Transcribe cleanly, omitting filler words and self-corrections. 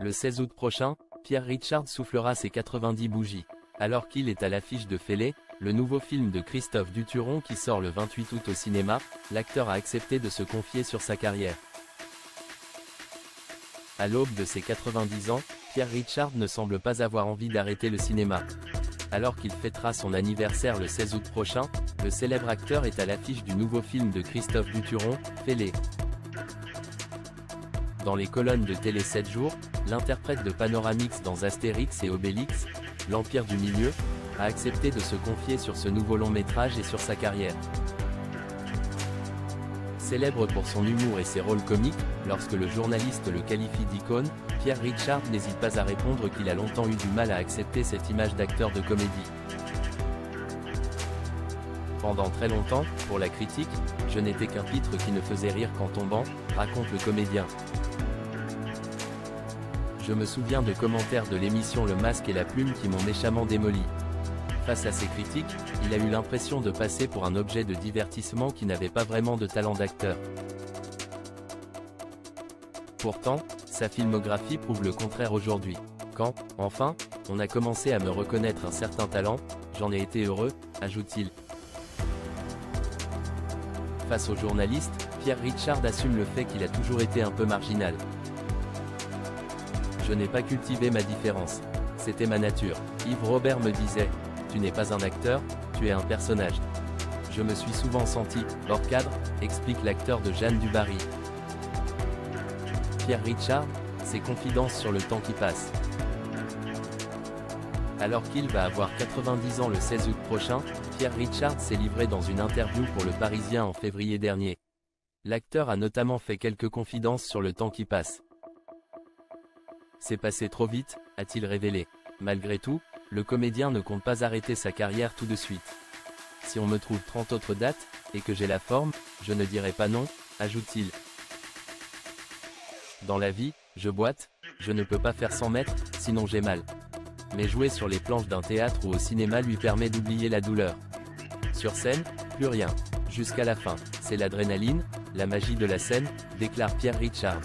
Le 16 août prochain, Pierre Richard soufflera ses 90 bougies. Alors qu'il est à l'affiche de Fêlé, le nouveau film de Christophe Duturon qui sort le 28 août au cinéma, l'acteur a accepté de se confier sur sa carrière. À l'aube de ses 90 ans, Pierre Richard ne semble pas avoir envie d'arrêter le cinéma. Alors qu'il fêtera son anniversaire le 16 août prochain, le célèbre acteur est à l'affiche du nouveau film de Christophe Duturon, Fêlé. Dans les colonnes de Télé 7 jours, l'interprète de Panoramix dans Astérix et Obélix, l'Empire du Milieu, a accepté de se confier sur ce nouveau long métrage et sur sa carrière. Célèbre pour son humour et ses rôles comiques, lorsque le journaliste le qualifie d'icône, Pierre Richard n'hésite pas à répondre qu'il a longtemps eu du mal à accepter cette image d'acteur de comédie. Pendant très longtemps, pour la critique, je n'étais qu'un pitre qui ne faisait rire qu'en tombant, raconte le comédien. Je me souviens de commentaires de l'émission Le Masque et la Plume qui m'ont méchamment démoli. Face à ces critiques, il a eu l'impression de passer pour un objet de divertissement qui n'avait pas vraiment de talent d'acteur. Pourtant, sa filmographie prouve le contraire aujourd'hui. Quand, enfin, on a commencé à me reconnaître un certain talent, j'en ai été heureux, ajoute-t-il. Face aux journalistes, Pierre Richard assume le fait qu'il a toujours été un peu marginal. Je n'ai pas cultivé ma différence. C'était ma nature. Yves Robert me disait, tu n'es pas un acteur, tu es un personnage. Je me suis souvent senti hors cadre, explique l'acteur de Jeanne du Barry. Pierre Richard, ses confidences sur le temps qui passe. Alors qu'il va avoir 90 ans le 16 août prochain, Pierre Richard s'est livré dans une interview pour Le Parisien en février dernier. L'acteur a notamment fait quelques confidences sur le temps qui passe. C'est passé trop vite, a-t-il révélé. Malgré tout, le comédien ne compte pas arrêter sa carrière tout de suite. Si on me trouve 30 autres dates, et que j'ai la forme, je ne dirai pas non, ajoute-t-il. Dans la vie, je boite, je ne peux pas faire 100 mètres, sinon j'ai mal. Mais jouer sur les planches d'un théâtre ou au cinéma lui permet d'oublier la douleur. Sur scène, plus rien. Jusqu'à la fin, c'est l'adrénaline, la magie de la scène, déclare Pierre Richard.